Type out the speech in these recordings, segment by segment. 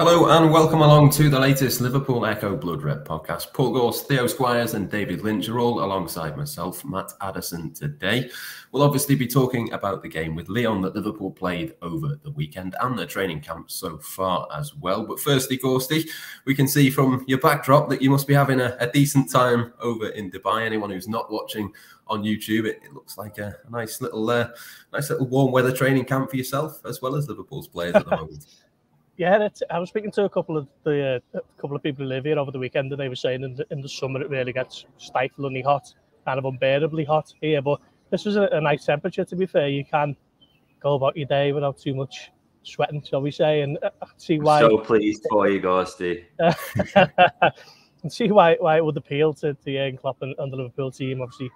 Hello and welcome along to the latest Liverpool Echo Blood Red podcast. Paul Gorst, Theo, Squires and David Lynch are all alongside myself, Matt Addison, today. We'll obviously be talking about the game with Lyon that Liverpool played over the weekend and the training camp so far as well. But firstly, Gorsty, we can see from your backdrop that you must be having a decent time over in Dubai. Anyone who's not watching on YouTube, it looks like a nice little warm weather training camp for yourself as well as Liverpool's players at the moment. Yeah, I was speaking to a couple of people who live here over the weekend, and they were saying in the summer it really gets stiflingly hot, kind of unbearably hot here. But this was a nice temperature. To be fair, you can go about your day without too much sweating, shall we say? And I can see why. So pleased for you, Gorsty. And see why it would appeal to Jurgen Klopp and the Liverpool team. Obviously,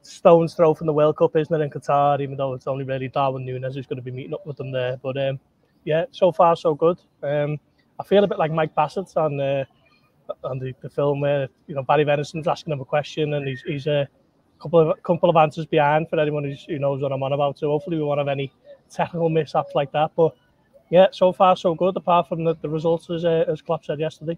stone's throw from the World Cup, isn't it, in Qatar? Even though it's only really Darwin Núñez who's going to be meeting up with them there, but. Yeah, so far so good. I feel a bit like Mike Bassett on the film where Barry Venison's asking him a question and he's a couple of answers behind for anyone who knows what I'm on about. So hopefully we won't have any technical mishaps like that. But yeah, so far so good. Apart from the results as Klopp said yesterday.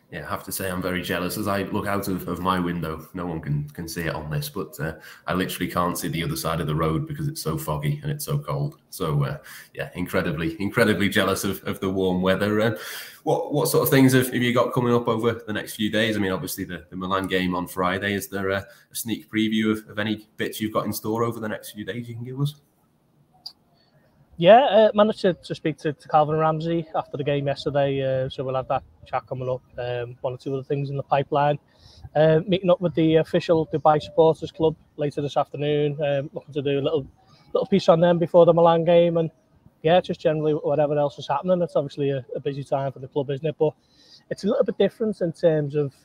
Yeah, I have to say I'm very jealous as I look out of my window. No one can see it on this, but I literally can't see the other side of the road because it's so foggy and it's so cold. So yeah, incredibly jealous of the warm weather. What sort of things have you got coming up over the next few days? I mean, obviously the Milan game on Friday. Is there a sneak preview of any bits you've got in store over the next few days you can give us? Yeah, managed to speak to Calvin Ramsey after the game yesterday, so we'll have that chat coming up. One or two other things in the pipeline. Meeting up with the official Dubai Supporters Club later this afternoon. Looking to do a little piece on them before the Milan game, and yeah, just generally whatever else is happening. It's obviously a busy time for the club, isn't it? But it's a little bit different in terms of,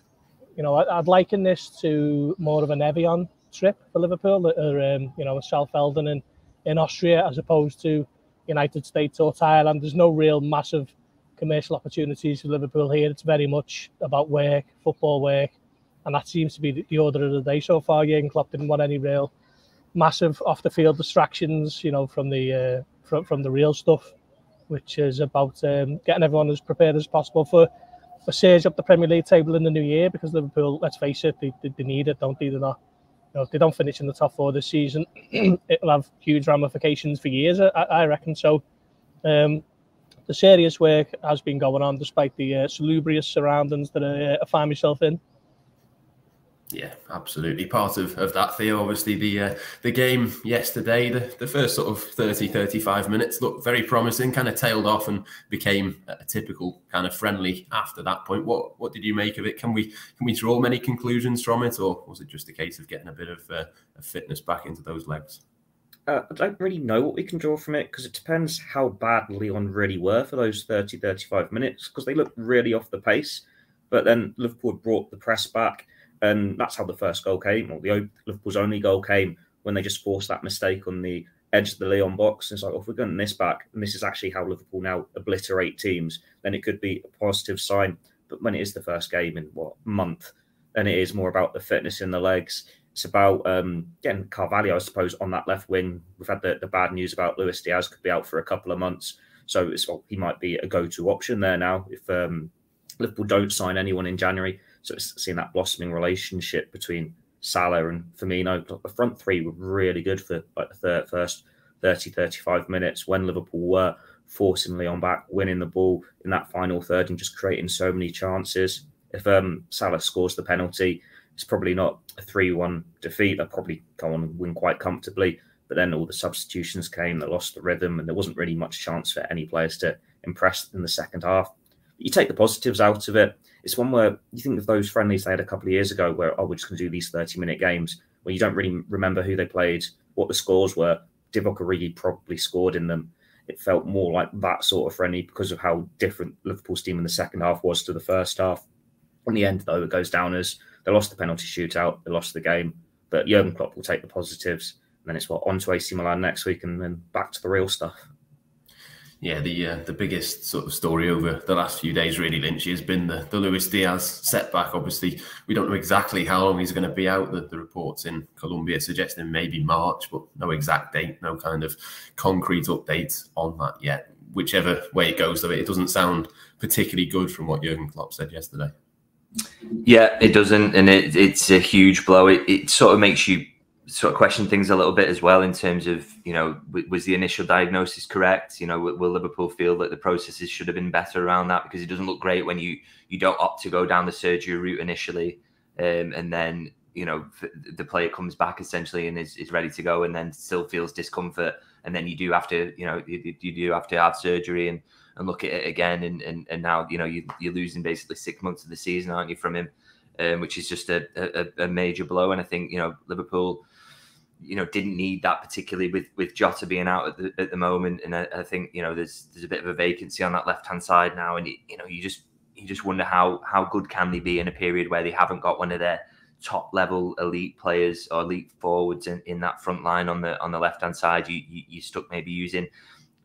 I'd liken this to more of an Evian trip for Liverpool, or a Saalfelden in Austria, as opposed to United States or Thailand. There's no real massive commercial opportunities for Liverpool here. It's very much about work, football work, and that seems to be the order of the day so far. Jurgen Klopp didn't want any real massive off-the-field distractions, from the real stuff, which is about getting everyone as prepared as possible for surge up the Premier League table in the new year, because Liverpool, let's face it, they need it, don't they? They're not. If they don't finish in the top four this season, it'll have huge ramifications for years, I reckon. So the serious work has been going on despite the salubrious surroundings that I find myself in. Yeah, absolutely. Part of that, Theo, obviously the game yesterday, the first sort of 30-35 minutes looked very promising, kind of tailed off and became a typical kind of friendly after that point. What did you make of it? Can we draw many conclusions from it, or was it just a case of getting a bit of fitness back into those legs? I don't really know what we can draw from it, because it depends how bad Lyon really were for those 30-35 minutes, because they looked really off the pace. But then Liverpool brought the press back. And that's how the first goal came, or Liverpool's only goal came, when they just forced that mistake on the edge of the Lyon box. And it's like, if we're getting this back, and this is actually how Liverpool now obliterate teams, then it could be a positive sign. But when it is the first game in, a month, then it is more about the fitness in the legs. It's about getting Carvalho, I suppose, on that left wing. We've had the bad news about Luis Diaz could be out for a couple of months. So he might be a go-to option there now if Liverpool don't sign anyone in January. So it's seeing that blossoming relationship between Salah and Firmino. The front three were really good for like the first 30-35 minutes when Liverpool were forcing Lyon back, winning the ball in that final third and just creating so many chances. If Salah scores the penalty, it's probably not a 3-1 defeat. They'll probably go on and win quite comfortably. But then all the substitutions came that lost the rhythm, and there wasn't really much chance for any players to impress in the second half. You take the positives out of it. It's one where you think of those friendlies they had a couple of years ago where, we're just going to do these 30-minute games, where you don't really remember who they played, what the scores were. Divock Origi probably scored in them. It felt more like that sort of friendly because of how different Liverpool's team in the second half was to the first half. In the end, though, it goes down as they lost the penalty shootout, they lost the game, but Jurgen Klopp will take the positives. And then it's on to AC Milan next week and then back to the real stuff. Yeah, the biggest sort of story over the last few days, really, Lynch, has been the Luis Diaz setback. Obviously, we don't know exactly how long he's going to be out. The reports in Colombia suggesting maybe March, but no exact date, no kind of concrete updates on that yet. whichever way it goes, though, it doesn't sound particularly good from what Jurgen Klopp said yesterday. Yeah, it doesn't, and it's a huge blow. It sort of makes you sort of question things a little bit as well in terms of, you know, was the initial diagnosis correct? You know, will Liverpool feel that the processes should have been better around that? Because it doesn't look great when you don't opt to go down the surgery route initially, and then, you know, the player comes back essentially and is ready to go, and then still feels discomfort, and then you do have to, you know, you do have to have surgery and look at it again, and now, you know, you're losing basically 6 months of the season, aren't you, from him, which is just a major blow. And I think, you know, Liverpool, you know, didn't need that, particularly with Jota being out at the moment. And I think, you know, there's a bit of a vacancy on that left hand side now, and you know, you just wonder how good can they be in a period where they haven't got one of their top level elite players or elite forwards in that front line on the left hand side. You stuck maybe using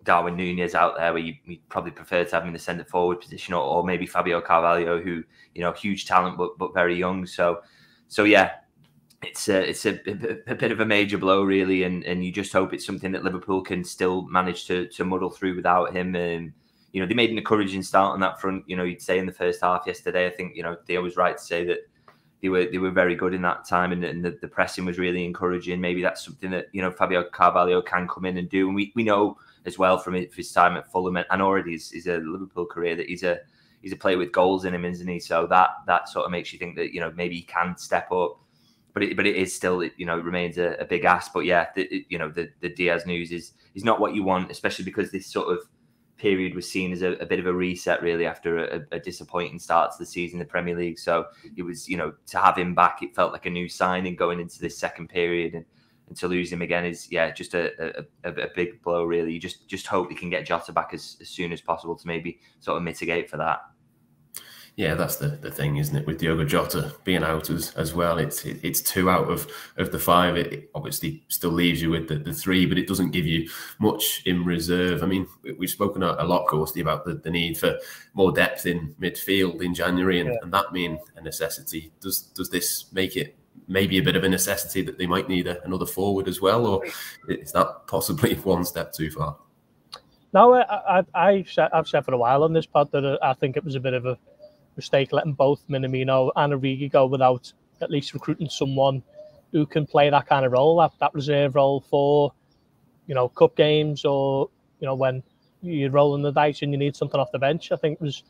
Darwin Núñez out there, where you probably prefer to have him in the centre forward position, or maybe Fabio Carvalho, who, you know, huge talent but very young. So yeah, it's a bit of a major blow, really, and you just hope it's something that Liverpool can still manage to muddle through without him. And you know, they made an encouraging start on that front. You know, you'd say in the first half yesterday, I think, you know, Theo was right to say that they were very good in that time, and the pressing was really encouraging. Maybe that's something that, you know, Fabio Carvalho can come in and do. And we know as well from his time at Fulham and already his Liverpool career that he's a player with goals in him, isn't he? So that sort of makes you think that, you know, maybe he can step up. But it is still, you know, it remains a big ask. But yeah, you know, the Diaz news is not what you want, especially because this sort of period was seen as a bit of a reset, really, after a disappointing start to the season in the Premier League. So it was, you know, to have him back, it felt like a new signing going into this second period, and to lose him again is, yeah, just a big blow, really. You just hope they can get Jota back as soon as possible to maybe sort of mitigate for that. Yeah, that's the thing, isn't it? With Diogo Jota being out as well, it's 2 out of the 5. It obviously still leaves you with the 3, but it doesn't give you much in reserve. I mean, we've spoken a lot, Gorsty, about the need for more depth in midfield in January, and that being a necessity. Does this make it maybe a bit of a necessity that they might need another forward as well, or is that possibly one step too far? No, I've said for a while on this pod that I think it was a bit of a mistake letting both Minamino and Origi go without at least recruiting someone who can play that kind of role, that reserve role for, you know, cup games, or, you know, when you're rolling the dice and you need something off the bench. I think it was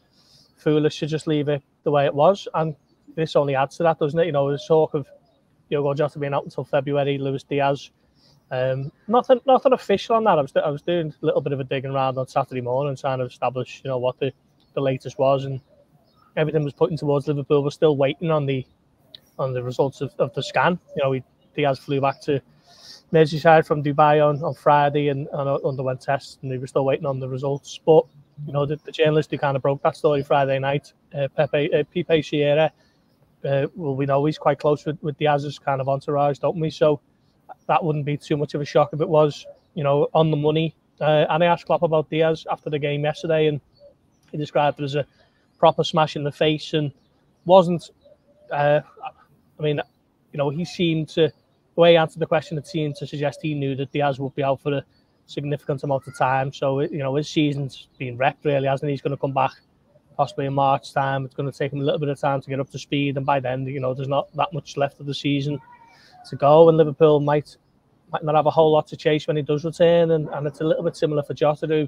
foolish to just leave it the way it was, and this only adds to that, doesn't it? You know, there's talk of Diogo Jota being out until February, Luis Diaz. Nothing official on that. I was doing a little bit of a digging around on Saturday morning, trying to establish, you know, what the latest was, and everything was pointing towards Liverpool. We're still waiting on the results of the scan. You know, Diaz flew back to Merseyside from Dubai on Friday and underwent tests, and they were still waiting on the results. But, you know, the journalist who kind of broke that story Friday night, Pipe Sierra, well, we know he's quite close with Diaz's kind of entourage, don't we? So that wouldn't be too much of a shock if it was, you know, on the money. And I asked Klopp about Diaz after the game yesterday, and he described it as a proper smash in the face, and wasn't. I mean, you know, he seemed to, the way he answered the question, it seemed to suggest he knew that Diaz would be out for a significant amount of time. So, you know, his season's been wrecked, really, hasn't he? He's going to come back possibly in March time. It's going to take him a little bit of time to get up to speed, and by then, you know, there's not that much left of the season to go, and Liverpool might not have a whole lot to chase when he does return, and it's a little bit similar for Jota, who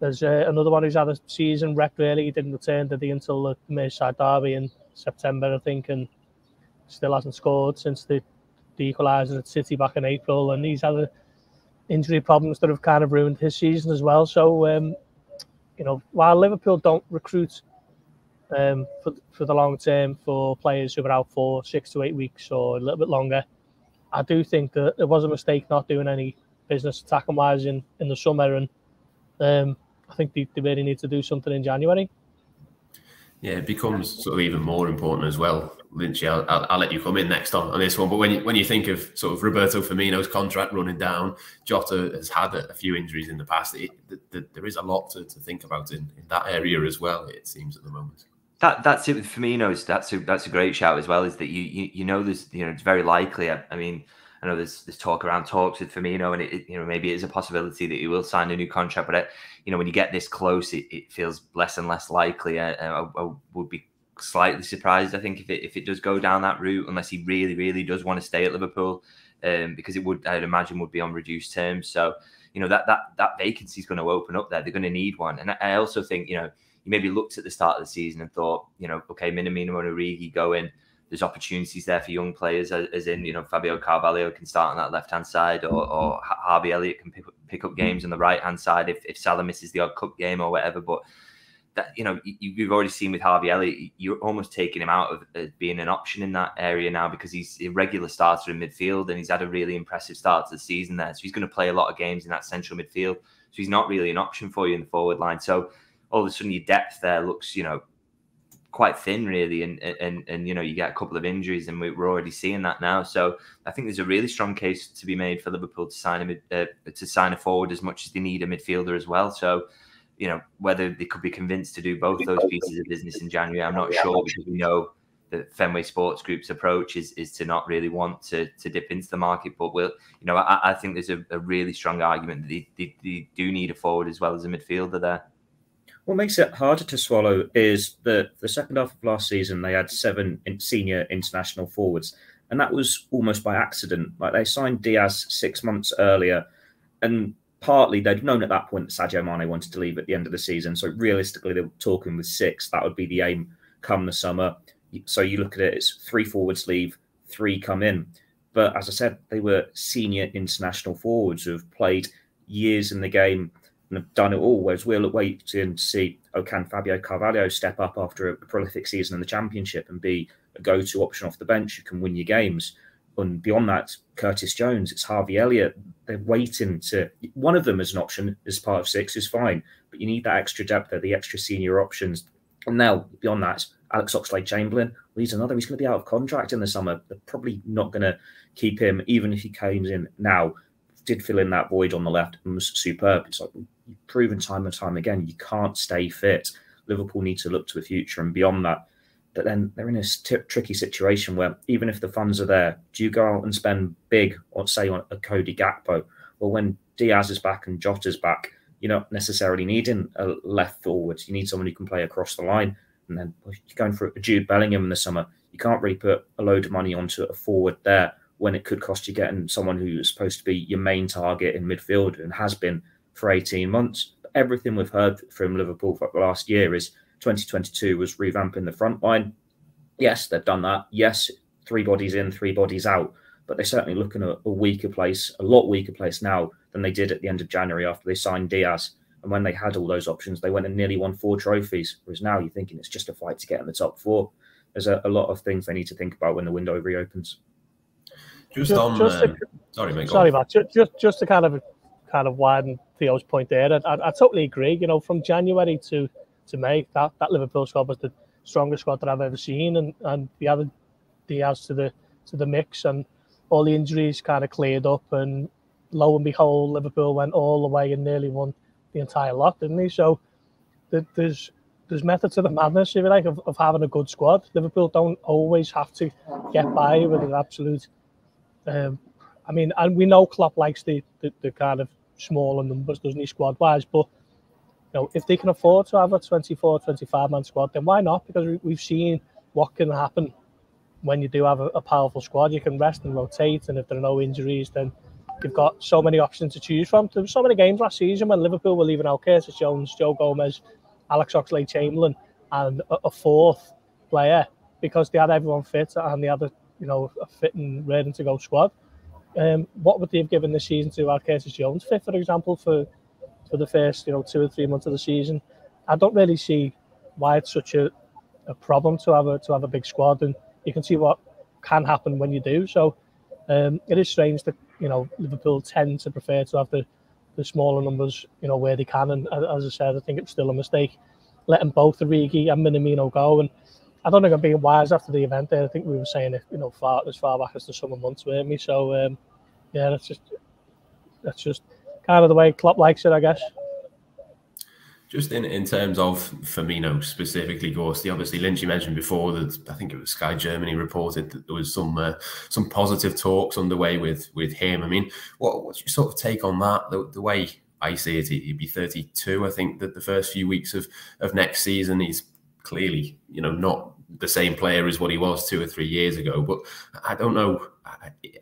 there's another one who's had a season wrecked, really. He didn't return, did he, until the Merseyside derby in September, I think, and still hasn't scored since the equaliser at City back in April, and he's had injury problems that have kind of ruined his season as well. So, you know, while Liverpool don't recruit for the long term for players who are out for 6 to 8 weeks or a little bit longer, I do think that it was a mistake not doing any business attacking wise in the summer, and I think they really need to do something in January. Yeah, it becomes sort of even more important as well. Lynch, I'll let you come in next on this one. But when you think of sort of Roberto Firmino's contract running down, Jota has had a few injuries in the past. There is a lot to think about in that area as well, it seems, at the moment. That's it with Firmino's. That's a great shout as well. Is that you know there's, you know, it's very likely. I mean, I know there's talk around talks with Firmino, and it maybe it is a possibility that he will sign a new contract. But when you get this close, it feels less and less likely. I would be slightly surprised, I think, if it does go down that route, unless he really, really does want to stay at Liverpool, because I'd imagine would be on reduced terms. So that vacancy is going to open up there. They're going to need one, and I also think you maybe looked at the start of the season and thought, okay, Minamino and Origi go in. There's opportunities there for young players, as in Fabio Carvalho can start on that left hand side, or Harvey Elliott can pick up games on the right hand side if Salah misses the odd cup game or whatever. But that you've already seen with Harvey Elliott, you're almost taking him out of being an option in that area now, because he's a regular starter in midfield and he's had a really impressive start to the season there. So he's going to play a lot of games in that central midfield. So he's not really an option for you in the forward line. So all of a sudden your depth there looks, quite thin really, and you get a couple of injuries, and we're already seeing that now. So I think there's a really strong case to be made for Liverpool to sign a forward as much as they need a midfielder as well. So whether they could be convinced to do both those pieces of business in January, I'm not sure, because we know that Fenway Sports Group's approach is to not really want to dip into the market. But I think there's a really strong argument that they do need a forward as well as a midfielder there. What makes it harder to swallow is that the second half of last season, they had 7 senior international forwards, and that was almost by accident. Like, they signed Diaz 6 months earlier, and partly they'd known at that point that Sadio Mane wanted to leave at the end of the season. So realistically, they were talking with 6. That would be the aim come the summer. So you look at it, it's 3 forwards leave, 3 come in. But as I said, they were senior international forwards who have played years in the game and have done it all, whereas we're waiting to see, can Fabio Carvalho step up after a prolific season in the Championship and be a go-to option off the bench who can win your games? And beyond that, Curtis Jones, it's Harvey Elliott. They're waiting to... One of them as an option as part of 6 is fine, but you need that extra depth there, the extra senior options. And now, beyond that, Alex Oxlade-Chamberlain, well, he's going to be out of contract in the summer. They're probably not going to keep him, even if he came in now. Did fill in that void on the left and was superb. It's like, you've proven time and time again, you can't stay fit. Liverpool need to look to the future and beyond that. But then they're in a tricky situation where even if the funds are there, do you go out and spend big, or say on a Cody Gakpo? Well, when Diaz is back and Jota's back, you're not necessarily needing a left forward. You need someone who can play across the line. And then you're going for a Jude Bellingham in the summer. You can't really put a load of money onto a forward there when it could cost you getting someone who is supposed to be your main target in midfield and has been for 18 months. But everything we've heard from Liverpool for the last year is 2022 was revamping the front line. Yes, they've done that. Yes, 3 bodies in, 3 bodies out. But they're certainly looking at a weaker place, a lot weaker place now than they did at the end of January after they signed Diaz. And when they had all those options, they went and nearly won 4 trophies. Whereas now you're thinking it's just a fight to get in the top 4. There's a lot of things they need to think about when the window reopens. Sorry, Matt. Just to kind of widen Theo's point there, I totally agree. From January to May, that Liverpool squad was the strongest squad that I've ever seen, and we added Diaz to the mix, and all the injuries kind of cleared up, and lo and behold, Liverpool went all the way and nearly won the entire lot, didn't they? So there's method to the madness, if you like, of having a good squad. Liverpool don't always have to get by with an absolute. And we know Klopp likes the kind of smaller numbers, doesn't he, squad-wise? But if they can afford to have a 24, 25-man squad, then why not? Because we've seen what can happen when you do have a powerful squad. You can rest and rotate, and if there are no injuries, then you've got so many options to choose from. There were so many games last season when Liverpool were leaving out Curtis Jones, Joe Gomez, Alex Oxlade-Chamberlain, and a 4th player, because they had everyone fit and they had a fit and ready to go squad. What would they have given this season to have Curtis Jones fit, for example, for the first 2 or 3 months of the season? I don't really see why it's such a problem to have a big squad, and you can see what can happen when you do. So it is strange that Liverpool tend to prefer to have the smaller numbers where they can, and as I said, I think it's still a mistake letting both Origi and Minamino go. And I don't think I'm being wise after the event there. I think we were saying it, as far back as the summer months, weren't we? So, that's just kind of the way Klopp likes it, I guess. Just in terms of Firmino specifically, Gorst, obviously Lynch, you mentioned before that I think it was Sky Germany reported that there was some positive talks underway with him. I mean, what's your sort of take on that? The way I see it, he'd be 32. I think that the first few weeks of next season, he's clearly, not the same player as what he was 2 or 3 years ago. But I don't know.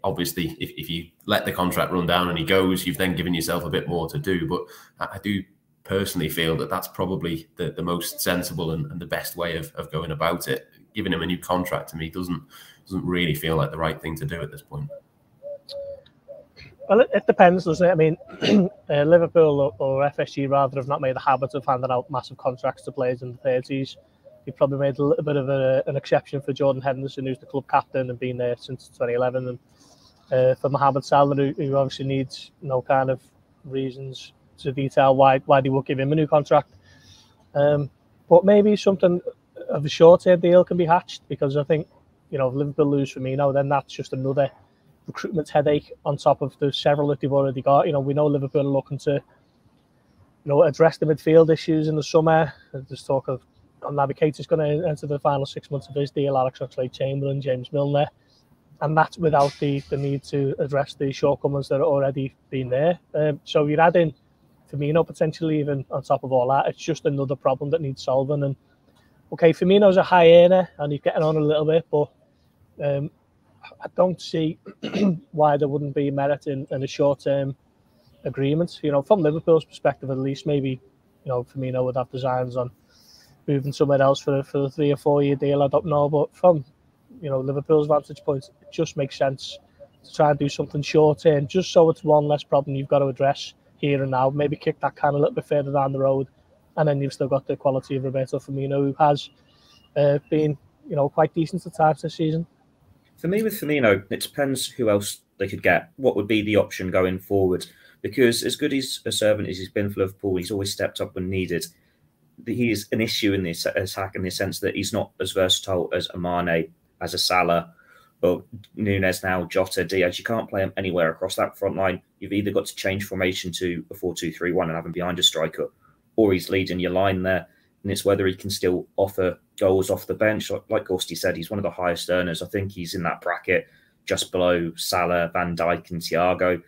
Obviously, if you let the contract run down and he goes, you've then given yourself a bit more to do. But I do personally feel that that's probably the most sensible and the best way of going about it. Giving him a new contract to me doesn't really feel like the right thing to do at this point. Well, it depends, doesn't it? I mean, Liverpool or FSG rather have not made a habit of handing out massive contracts to players in the 30s. You've probably made a little bit of an exception for Jordan Henderson, who's the club captain and been there since 2011, and for Mohamed Salah, who obviously needs no kind of reasons to detail why they would give him a new contract. But maybe something of a short-term deal can be hatched, because I think, if Liverpool lose Firmino, then that's just another recruitment headache on top of the several that they've already got. We know Liverpool are looking to, address the midfield issues in the summer. There's talk of Naby Keita is going to enter the final 6 months of his deal, Alex Oxlade-Chamberlain, James Milner, and that's without the need to address the shortcomings that are already been there. So you're adding Firmino potentially even on top of all that. It's just another problem that needs solving. And okay, Firmino's a high earner and he's getting on a little bit, but I don't see why there wouldn't be merit in a short-term agreement. From Liverpool's perspective, at least, maybe Firmino would have designs on moving somewhere else for a 3 or 4 year deal. I don't know, but from Liverpool's vantage point, it just makes sense to try and do something short-term, just so it's one less problem you've got to address here and now. Maybe kick that can a little bit further down the road, and then you've still got the quality of Roberto Firmino, who has been quite decent at times this season. For me, with Firmino, it depends who else they could get. What would be the option going forward? Because as good as a servant as he's been for Liverpool, he's always stepped up when needed. He is an issue in the attack in the sense that he's not as versatile as a Mane, as a Salah, or Nunes now, Jota, Diaz. You can't play him anywhere across that front line. You've either got to change formation to a 4-2-3-1 and have him behind a striker, or he's leading your line there. And it's whether he can still offer goals off the bench. Like Gorsty said, he's one of the highest earners. I think he's in that bracket just below Salah, Van Dijk and Thiago.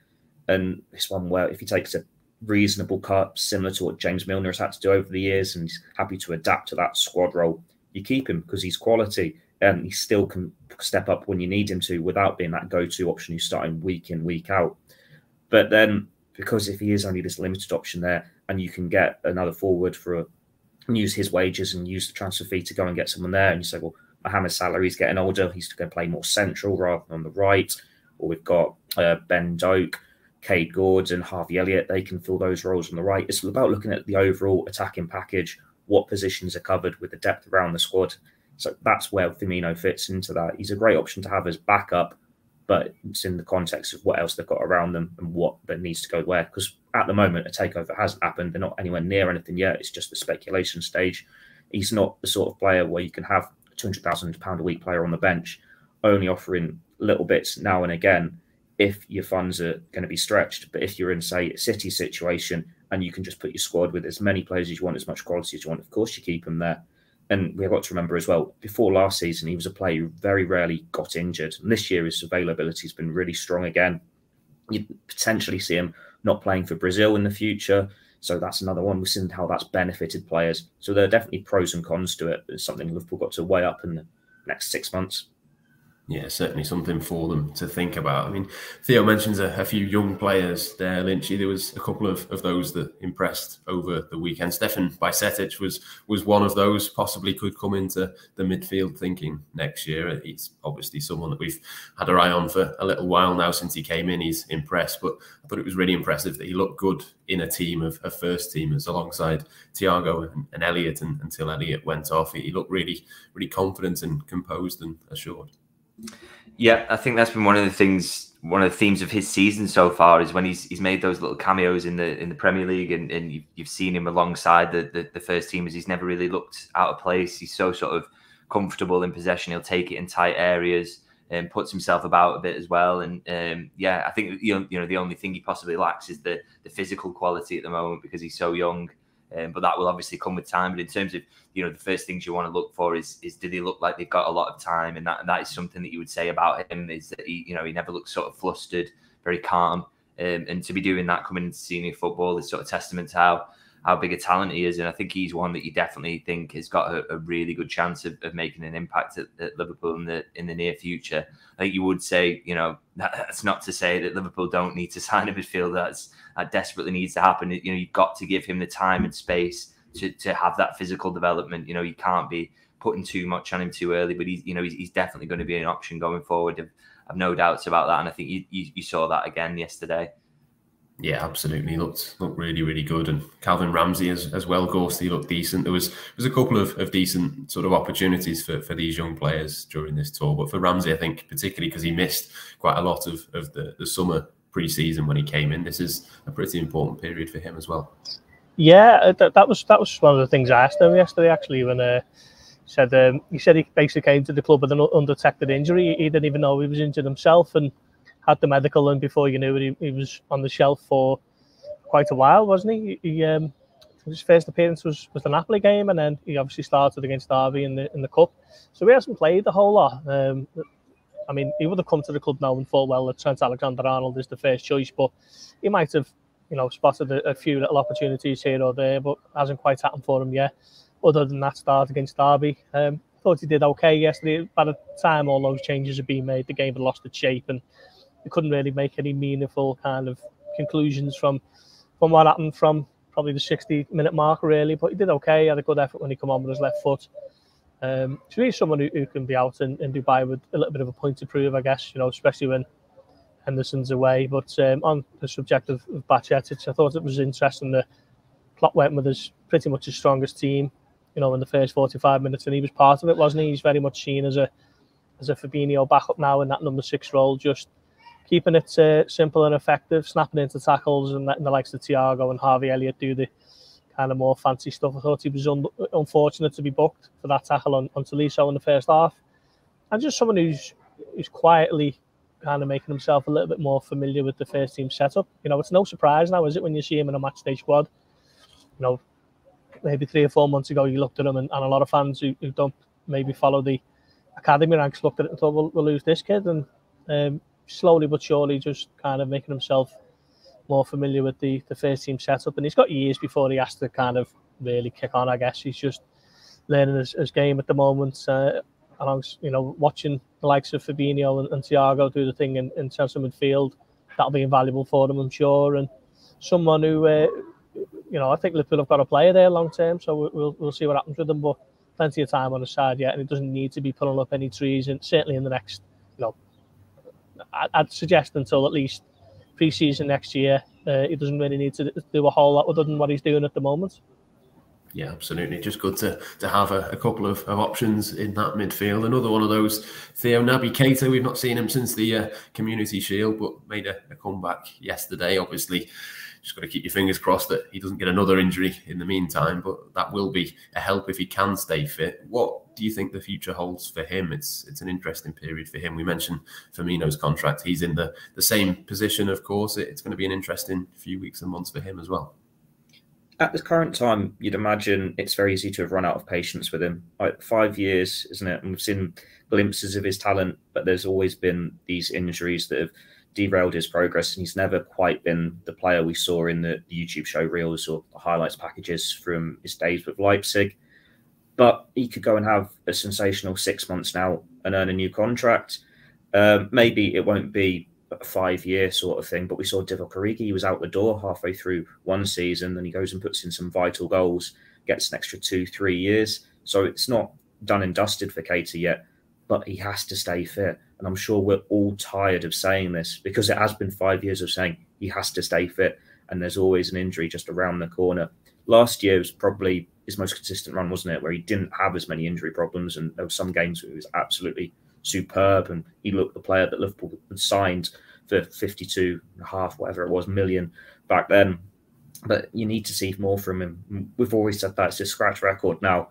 And it's one where if he takes a reasonable cut, similar to what James Milner has had to do over the years, and he's happy to adapt to that squad role, you keep him because he's quality and he still can step up when you need him to without being that go-to option who's starting week in, week out. But then, because if he is only this limited option there and you can get another forward and use his wages and use the transfer fee to go and get someone there, and you say, well, Mohamed Salah, he's getting older, he's going to play more central rather than on the right, or we've got Ben Doak, Cade Gordon, Harvey Elliott, they can fill those roles on the right. It's about looking at the overall attacking package, what positions are covered with the depth around the squad. So that's where Firmino fits into that. He's a great option to have as backup, but it's in the context of what else they've got around them and what that needs to go where. Because at the moment, a takeover hasn't happened. They're not anywhere near anything yet. It's just the speculation stage. He's not the sort of player where you can have a £200,000 a week player on the bench, only offering little bits now and again if your funds are going to be stretched. But if you're in, say, a City situation and you can just put your squad with as many players as you want, as much quality as you want, of course you keep them there. And we've got to remember as well, before last season, he was a player who very rarely got injured. And this year, his availability has been really strong again. You'd potentially see him not playing for Brazil in the future. So that's another one. We've seen how that's benefited players. So there are definitely pros and cons to it. It's something Liverpool got to weigh up in the next 6 months. Yeah, certainly something for them to think about. I mean, Theo mentions a few young players there, Lynchy. There was a couple of those that impressed over the weekend. Stefan Bajcetic was one of those, possibly could come into the midfield thinking next year. He's obviously someone that we've had our eye on for a little while now since he came in. He's impressed, but I thought it was really impressive that he looked good in a team of first teamers alongside Thiago and Elliott until Elliott went off. He looked really, really confident and composed and assured. Yeah, I think that's been one of the themes of his season so far is when he's made those little cameos in the Premier League and you've seen him alongside the first teamers. He's never really looked out of place. He's so sort of comfortable in possession. He'll take it in tight areas and puts himself about a bit as well. And I think the only thing he possibly lacks is the physical quality at the moment because he's so young. But that will obviously come with time. But in terms of, the first things you want to look for is do they look like they've got a lot of time? And that is something that you would say about him, is that he never looks sort of flustered, very calm. And to be doing that coming into senior football is sort of testament to how big a talent he is. And I think he's one that you definitely think has got a really good chance of making an impact at Liverpool in the near future. I think you would say, that's not to say that Liverpool don't need to sign a midfielder. That desperately needs to happen. You've got to give him the time and space to have that physical development. You can't be putting too much on him too early, but he's definitely going to be an option going forward. I've no doubts about that. And I think you saw that again yesterday. Yeah, absolutely. He looked really, really good. And Calvin Ramsey as well, Gorst, he looked decent. There was a couple of decent sort of opportunities for these young players during this tour. But for Ramsey, I think particularly because he missed quite a lot of the summer pre-season when he came in, this is a pretty important period for him as well. Yeah, that was one of the things I asked him yesterday, actually, when he said he basically came to the club with an undetected injury. He didn't even know he was injured himself, and had the medical, and before you knew it, he was on the shelf for quite a while, wasn't he? His first appearance was the Napoli game, and then he obviously started against Derby in the cup. So he hasn't played a whole lot. I mean, he would have come to the club knowing full well that Trent Alexander-Arnold is the first choice, but he might have, spotted a few little opportunities here or there, but hasn't quite happened for him yet. Other than that start against Derby, thought he did okay yesterday. By the time all those changes had been made, the game had lost its shape, and we couldn't really make any meaningful kind of conclusions from what happened from probably the 60-minute mark, really. But he did okay. He had a good effort when he came on with his left foot. So he's someone who can be out in Dubai with a little bit of a point to prove, I guess, especially when Henderson's away. But on the subject of Bajcetic, I thought it was interesting that Klopp went with pretty much his strongest team, in the first 45 minutes, and he was part of it, wasn't he? He's very much seen as a Firmino backup now in that number 6 role, just keeping it simple and effective, snapping into tackles and letting the likes of Thiago and Harvey Elliott do the kind of more fancy stuff. I thought he was unfortunate to be booked for that tackle on Tolisso in the first half. And just someone who's quietly kind of making himself a little bit more familiar with the first team setup. It's no surprise now, is it, when you see him in a match day squad? Maybe 3 or 4 months ago you looked at him, and a lot of fans who don't maybe follow the academy ranks looked at it and thought, we'll lose this kid. And slowly but surely just kind of making himself more familiar with the first team setup. And he's got years before he has to kind of really kick on, I guess. He's just learning his game at the moment. Watching the likes of Fabinho and Thiago do the thing in central midfield, that'll be invaluable for them, I'm sure. And someone who, I think Liverpool have got a player there long term, so we'll see what happens with them. But plenty of time on the side yet, and he doesn't need to be pulling up any trees, and certainly in the next, I'd suggest until at least pre-season next year, he doesn't really need to do a whole lot other than what he's doing at the moment. Yeah, absolutely. Just good to have a couple of options in that midfield. Another one of those, Theo, Naby Keita. We've not seen him since the Community Shield, but made a comeback yesterday. Obviously, just got to keep your fingers crossed that he doesn't get another injury in the meantime, but that will be a help if he can stay fit. What do you think the future holds for him? It's an interesting period for him. We mentioned Firmino's contract. He's in the same position, of course. It's going to be an interesting few weeks and months for him as well. At the current time, you'd imagine it's very easy to have run out of patience with him. 5 years, isn't it? And we've seen glimpses of his talent, but there's always been these injuries that have derailed his progress, and he's never quite been the player we saw in the YouTube show reels or the highlights packages from his days with Leipzig. But he could go and have a sensational 6 months now and earn a new contract. Maybe it won't be a 5-year sort of thing, but we saw Divock Origi. He was out the door halfway through one season, then he goes and puts in some vital goals, gets an extra 2-3 years. So it's not done and dusted for Keita yet, but he has to stay fit. And I'm sure we're all tired of saying this, because it has been 5 years of saying he has to stay fit, and there's always an injury just around the corner. Last year was probably his most consistent run, wasn't it, where he didn't have as many injury problems, and there were some games where he was absolutely superb, and he looked the player that Liverpool had signed for 52.5, whatever it was, million back then. But you need to see more from him. We've always said that it's a scratch record now.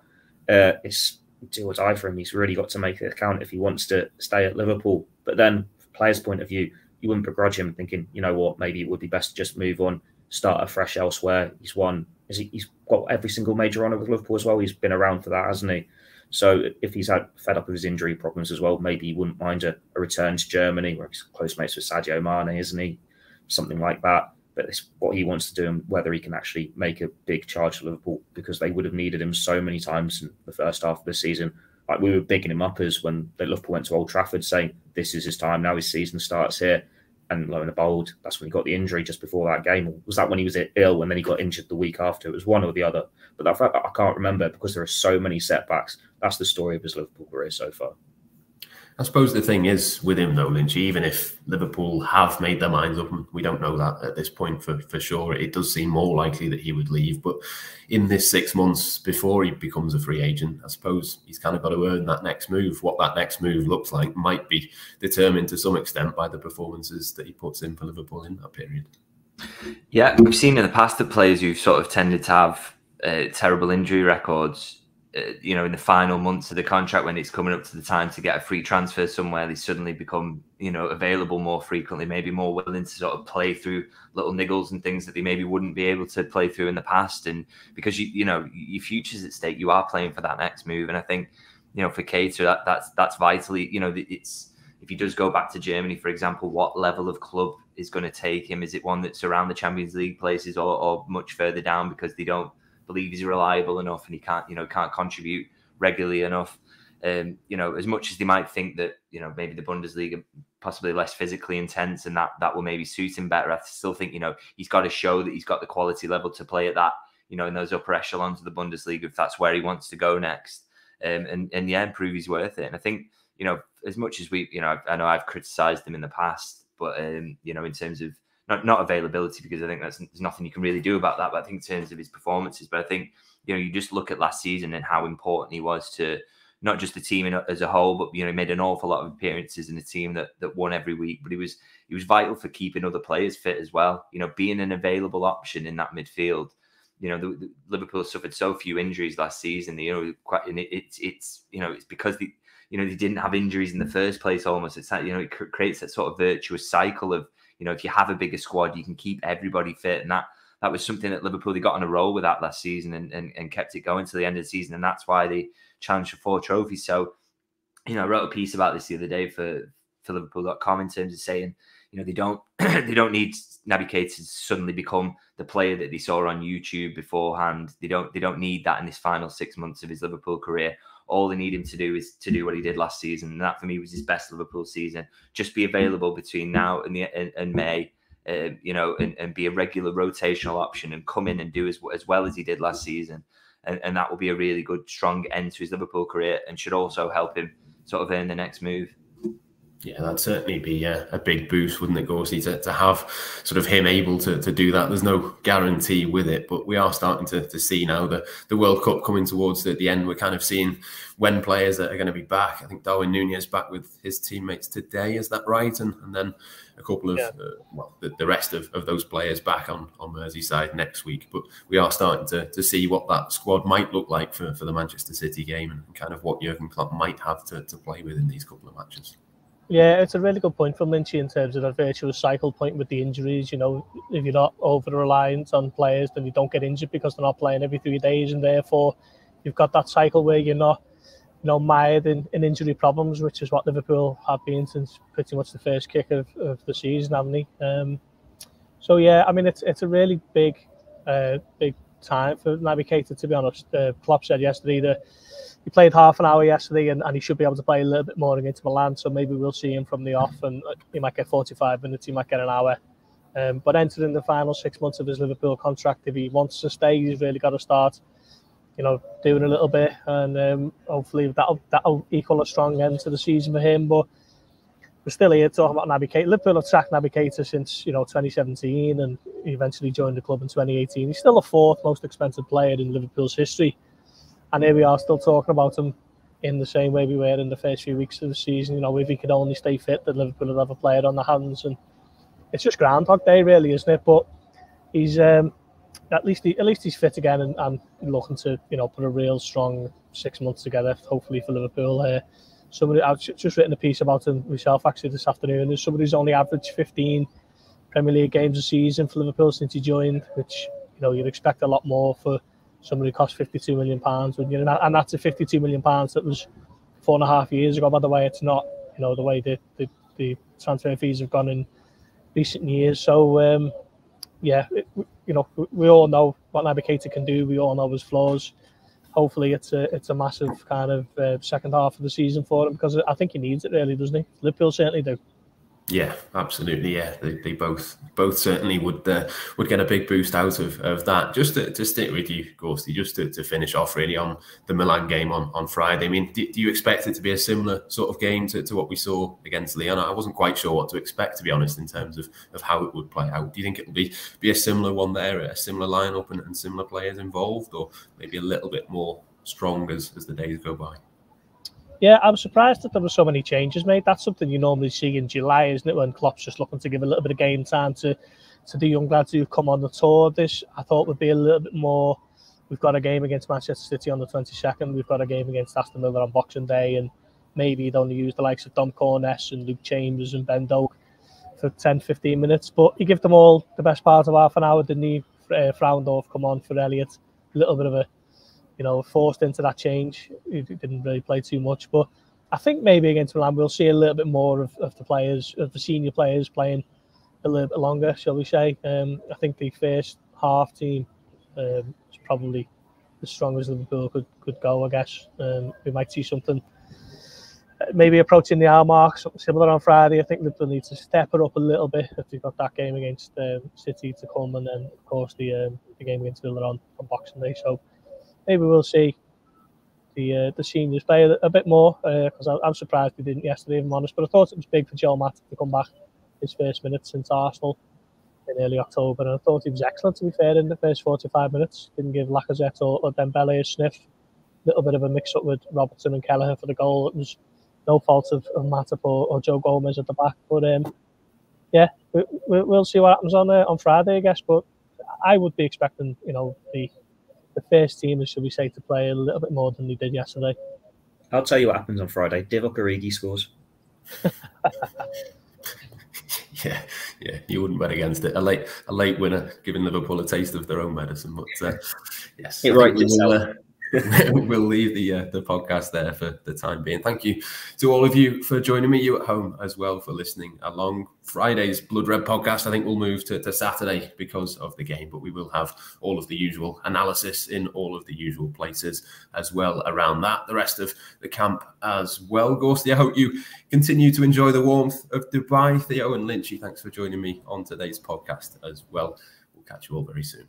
It's do or die for him. He's really got to make it count if he wants to stay at Liverpool. But then, from a player's point of view, you wouldn't begrudge him thinking, you know what, maybe it would be best to just move on, start afresh elsewhere. He's won He's got every single major honour with Liverpool as well. He's been around for that, hasn't he? So if he's fed up with his injury problems as well, maybe he wouldn't mind a return to Germany, where he's close mates with Sadio Mane, isn't he? Something like that. But it's what he wants to do and whether he can actually make a big charge to Liverpool, because they would have needed him so many times in the first half of the season. Like, we were bigging him up as when Liverpool went to Old Trafford, saying this is his time now, his season starts here. And lo and behold, that's when he got the injury just before that game. Or was that when he was ill and then he got injured the week after? It was one or the other. But that fact, I can't remember, because there are so many setbacks. That's the story of his Liverpool career so far. I suppose the thing is with him, though, Lynch, even if Liverpool have made their minds up, and we don't know that at this point for sure, it does seem more likely that he would leave. But in this 6 months before he becomes a free agent, I suppose he's kind of got to earn that next move. What that next move looks like might be determined to some extent by the performances that he puts in for Liverpool in that period. Yeah, we've seen in the past that players who've sort of tended to have terrible injury records, you know, in the final months of the contract, when it's coming up to the time to get a free transfer somewhere, they suddenly become, you know, available more frequently, maybe more willing to sort of play through little niggles and things that they maybe wouldn't be able to play through in the past. And because you know, your future's at stake, you are playing for that next move. And I think, you know, for Keita, that's vitally, you know, it's, if he does go back to Germany, for example, what level of club is going to take him? Is it one that's around the Champions League places, or much further down because they don't believe he's reliable enough and he can't, you know, can't contribute regularly enough? You know, as much as they might think that, you know, maybe the Bundesliga possibly less physically intense and that will maybe suit him better, I still think, you know, he's got to show that he's got the quality level to play at that, you know, in those upper echelons of the Bundesliga, if that's where he wants to go next. And yeah, and prove he's worth it. And I think, you know, as much as we, you know, I know I've criticised him in the past, but you know, in terms of not availability, because I think there's nothing you can really do about that. But I think in terms of his performances, but I think, you know, you just look at last season and how important he was to not just the team as a whole, but, you know, he made an awful lot of appearances in a team that won every week. But he was vital for keeping other players fit as well. You know, being an available option in that midfield. You know, the Liverpool suffered so few injuries last season. You know, it's you know, it's because you know, they didn't have injuries in the first place. Almost, it's that, you know, it creates that sort of virtuous cycle of, you know, if you have a bigger squad, you can keep everybody fit. And that was something that Liverpool, they got on a roll with that last season and kept it going to the end of the season. And that's why they challenged for 4 trophies. So, you know, I wrote a piece about this the other day for Liverpool.com in terms of saying, you know, they don't need Naby Keita to suddenly become the player that they saw on YouTube beforehand. They don't need that in this final 6 months of his Liverpool career. All they need him to do is to do what he did last season. And that, for me, was his best Liverpool season. Just be available between now and May, you know, and be a regular rotational option and come in and do as well as he did last season. And that will be a really good, strong end to his Liverpool career, and should also help him sort of earn the next move. Yeah, that'd certainly be a big boost, wouldn't it, Gorsty, to have sort of him able to do that. There's no guarantee with it, but we are starting to see now the World Cup coming towards the end. We're kind of seeing when players are going to be back. I think Darwin Núñez back with his teammates today, is that right? And then a couple of, the rest of those players back on Merseyside next week. But we are starting to see what that squad might look like for the Manchester City game, and kind of what Jurgen Klopp might have to play with in these couple of matches. Yeah, it's a really good point from Lynchy in terms of that virtuous cycle point with the injuries. You know, if you're not over-reliant on players, then you don't get injured because they're not playing every 3 days, and therefore you've got that cycle where you're not, you know, mired in injury problems, which is what Liverpool have been since pretty much the first kick of the season, haven't they? So yeah, I mean, it's a really big time for Naby Keita, to be honest. Klopp said yesterday that he played half an hour yesterday, and he should be able to play a little bit more against Milan. So maybe we'll see him from the off, and he might get 45 minutes, he might get an hour. But entering the final 6 months of his Liverpool contract, if he wants to stay, he's really got to start, you know, doing a little bit, and hopefully that'll equal a strong end to the season for him. But we're still here talking about Naby Keita. Liverpool have tracked Naby Keita since, you know, 2017, and he eventually joined the club in 2018. He's still the 4th most expensive player in Liverpool's history. And here we are still talking about him in the same way we were in the first few weeks of the season. You know, if he could only stay fit, then Liverpool would have a player on their hands. And it's just Groundhog Day, really, isn't it? But he's at least he's fit again, and looking to, you know, put a real strong 6 months together, hopefully, for Liverpool. I've just written a piece about him myself actually this afternoon. There's somebody who's only averaged 15 Premier League games a season for Liverpool since he joined, which, you you'd expect a lot more for somebody who cost £52 million, and that's a £52 million that was 4.5 years ago. By the way, it's not the way the transfer fees have gone in recent years. So we all know what Naby Keita can do. We all know his flaws. Hopefully, it's a massive kind of second half of the season for him, because I think he needs it, really, doesn't he? Liverpool certainly do. Yeah, absolutely. Yeah, they both certainly would get a big boost out of that. Just to stick with you, Gorsty, just to finish off really on the Milan game on Friday. I mean, do you expect it to be a similar sort of game to what we saw against Lyon? I wasn't quite sure what to expect, to be honest, in terms of how it would play out. Do you think it will be a similar one there, a similar lineup and similar players involved, or maybe a little bit more strong as the days go by? Yeah, I'm surprised that there were so many changes made. That's something you normally see in July, isn't it, when Klopp's just looking to give a little bit of game time to the young lads who've come on the tour. This, I thought, would be a little bit more. We've got a game against Manchester City on the 22nd. We've got a game against Aston Villa on Boxing Day, and maybe you'd only use the likes of Dom Corness and Luke Chambers and Ben Doak for 10-15 minutes. But he gave them all the best part of half an hour, didn't he? Frauendorf come on for Elliott. A little bit of a forced into that change. He didn't really play too much, but I think maybe against Milan we'll see a little bit more of the players, of the senior players, playing a little bit longer, shall we say. I think the first half team is probably as strong as Liverpool could go, I guess. We might see something maybe approaching the hour mark, something similar on Friday. I think Liverpool needs to step it up a little bit if they've got that game against City to come, and then of course the game against Villa on Boxing Day. So maybe we'll see the seniors play a bit more, because I'm surprised we didn't yesterday, if I'm honest. But I thought it was big for Joe Matip to come back his first minutes since Arsenal in early October, and I thought he was excellent, to be fair, in the first 45 minutes. Didn't give Lacazette or Dembele a sniff. Little bit of a mix-up with Robertson and Kelleher for the goal. It was no fault of Matip or Joe Gomez at the back. But we'll see what happens on Friday, I guess. But I would be expecting, the first team, shall we say, to play a little bit more than they did yesterday. I'll tell you what happens on Friday. Divock Origi scores. Yeah, you wouldn't bet against it. A late winner, giving Liverpool a taste of their own medicine. But yes, we'll leave the podcast there for the time being. Thank you to all of you for joining me, you at home as well, for listening along. Friday's Blood Red podcast, I think, will move to Saturday because of the game, but we will have all of the usual analysis in all of the usual places as well around that. The rest of the camp as well. Gorsty, I hope you continue to enjoy the warmth of Dubai. Theo and Lynchy, thanks for joining me on today's podcast as well. We'll catch you all very soon.